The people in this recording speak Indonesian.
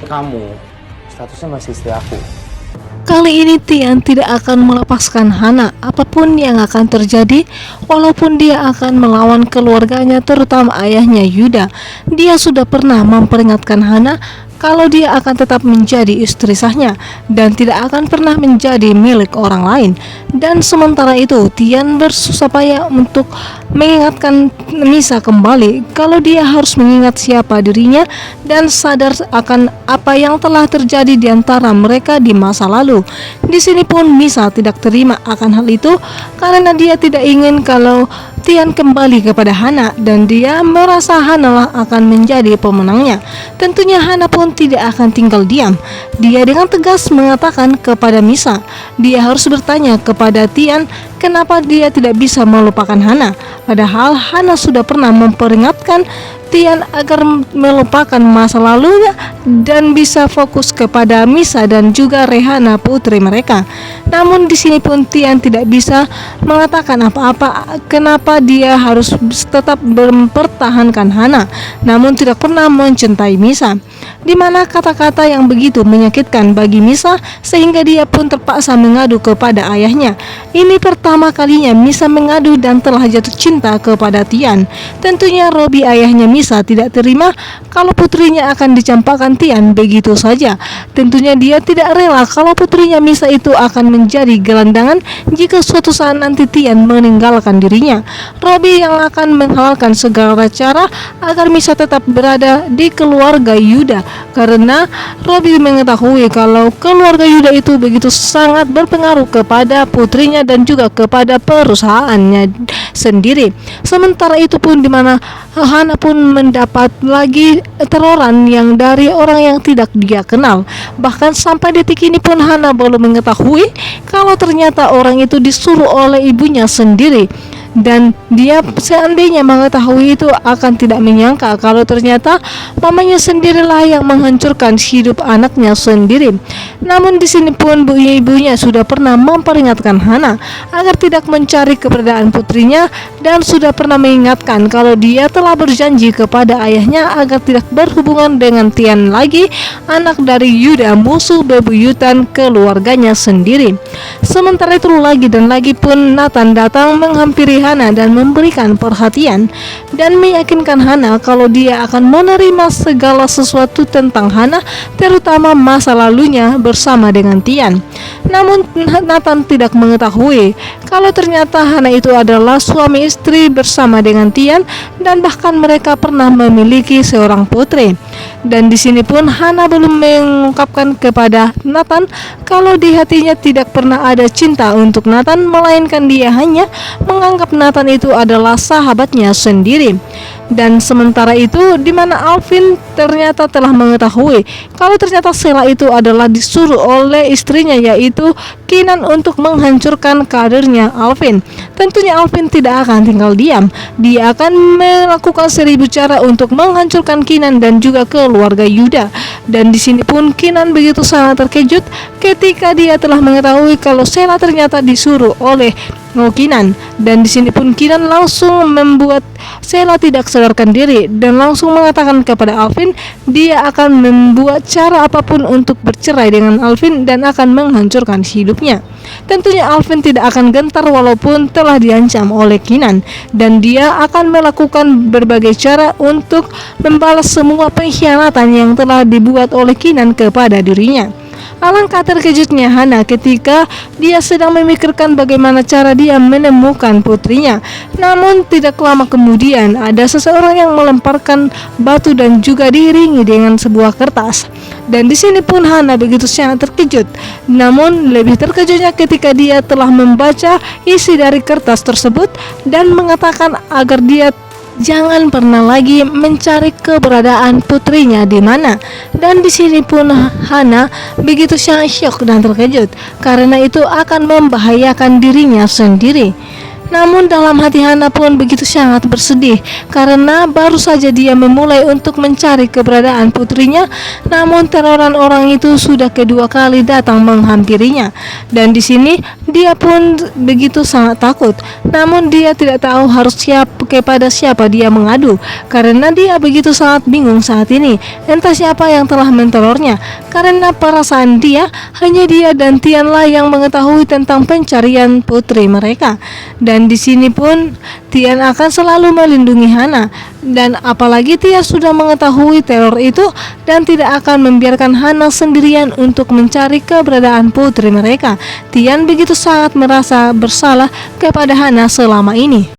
kamu statusnya masih istri aku. Kali ini Tian tidak akan melepaskan Hana apapun yang akan terjadi, walaupun dia akan melawan keluarganya, terutama ayahnya Yuda. Dia sudah pernah memperingatkan Hana kalau dia akan tetap menjadi istri sahnya dan tidak akan pernah menjadi milik orang lain. Dan sementara itu Tian bersusah payah untuk mengingatkan Misa kembali kalau dia harus mengingat siapa dirinya dan sadar akan apa yang telah terjadi di antara mereka di masa lalu. Di sini pun Misa tidak terima akan hal itu karena dia tidak ingin kalau Tian kembali kepada Hana dan dia merasa Hana lah akan menjadi pemenangnya. Tentunya Hana pun tidak akan tinggal diam. Dia dengan tegas mengatakan kepada Misa, dia harus bertanya kepada Tian kenapa dia tidak bisa melupakan Hana. Padahal Hana sudah pernah memperingatkan Tian agar melupakan masa lalunya dan bisa fokus kepada Misa dan juga Rehana putri mereka. Namun di sini pun Tian tidak bisa mengatakan apa-apa kenapa dia harus tetap mempertahankan Hana, namun tidak pernah mencintai Misa. Di mana kata-kata yang begitu menyakitkan bagi Misa sehingga dia pun terpaksa mengadu kepada ayahnya. Ini pertama kalinya Misa mengadu dan telah jatuh cinta kepada Tian. Tentunya Robi ayahnya Misa tidak terima kalau putrinya akan dicampakkan Tian begitu saja. Tentunya dia tidak rela kalau putrinya Misa itu akan menjadi gelandangan jika suatu saat nanti Tian meninggalkan dirinya. Robi yang akan menghalalkan segala cara agar Misa tetap berada di keluarga Yuda, karena Robi mengetahui kalau keluarga Yuda itu begitu sangat berpengaruh kepada putrinya dan juga kepada perusahaannya sendiri. Sementara itu pun dimana Hana pun mendapat lagi teroran yang dari orang yang tidak dia kenal. Bahkan sampai detik ini pun Hana belum mengetahui kalau ternyata orang itu disuruh oleh ibunya sendiri. Dan dia seandainya mengetahui itu akan tidak menyangka kalau ternyata mamanya sendirilah yang menghancurkan hidup anaknya sendiri. Namun di sini pun ibunya sudah pernah memperingatkan Hana agar tidak mencari keberadaan putrinya dan sudah pernah mengingatkan kalau dia telah berjanji kepada ayahnya agar tidak berhubungan dengan Tian lagi, anak dari Yuda, musuh bebuyutan keluarganya sendiri. Sementara itu lagi dan lagi pun Nathan datang menghampiri Hana dan memberikan perhatian dan meyakinkan Hana kalau dia akan menerima segala sesuatu tentang Hana, terutama masa lalunya bersama dengan Tian. Namun Nathan tidak mengetahui kalau ternyata Hana itu adalah suami istri bersama dengan Tian dan bahkan mereka pernah memiliki seorang putri. Dan di sini pun Hana belum mengungkapkan kepada Nathan kalau di hatinya tidak pernah ada cinta untuk Nathan, melainkan dia hanya menganggap Nathan itu adalah sahabatnya sendiri. Dan sementara itu di mana Alvin ternyata telah mengetahui kalau ternyata Sheila itu adalah disuruh oleh istrinya yaitu Kinan untuk menghancurkan karirnya Alvin. Tentunya Alvin tidak akan tinggal diam. Dia akan melakukan 1000 cara untuk menghancurkan Kinan dan juga keluarga Yuda. Dan di sini pun Kinan begitu sangat terkejut ketika dia telah mengetahui kalau Sheila ternyata disuruh oleh Kinan. Dan di sini pun Kinan langsung membuat Sheila tidak sadarkan diri dan langsung mengatakan kepada Alvin dia akan membuat cara apapun untuk bercerai dengan Alvin dan akan menghancurkan hidupnya. Tentunya Alvin tidak akan gentar walaupun telah diancam oleh Kinan, dan dia akan melakukan berbagai cara untuk membalas semua pengkhianatan yang telah dibuat oleh Kinan kepada dirinya. Alangkah terkejutnya Hana ketika dia sedang memikirkan bagaimana cara dia menemukan putrinya. Namun tidak lama kemudian ada seseorang yang melemparkan batu dan juga diiringi dengan sebuah kertas. Dan di sini pun Hana begitu sangat terkejut. Namun lebih terkejutnya ketika dia telah membaca isi dari kertas tersebut dan mengatakan agar dia jangan pernah lagi mencari keberadaan putrinya di mana. Dan di sini pun Hana begitu sangat syok dan terkejut karena itu akan membahayakan dirinya sendiri. Namun dalam hati Hana pun begitu sangat bersedih karena baru saja dia memulai untuk mencari keberadaan putrinya, namun teroran orang itu sudah kedua kali datang menghampirinya. Dan di sini dia pun begitu sangat takut, namun dia tidak tahu harus kepada siapa dia mengadu karena dia begitu sangat bingung saat ini. Entah siapa yang telah menterornya, karena perasaan dia hanya dia dan Tianlah yang mengetahui tentang pencarian putri mereka. Dan di sini pun Tian akan selalu melindungi Hana, dan apalagi Tian sudah mengetahui teror itu dan tidak akan membiarkan Hana sendirian untuk mencari keberadaan putri mereka. Tian begitu sangat merasa bersalah kepada Hana selama ini.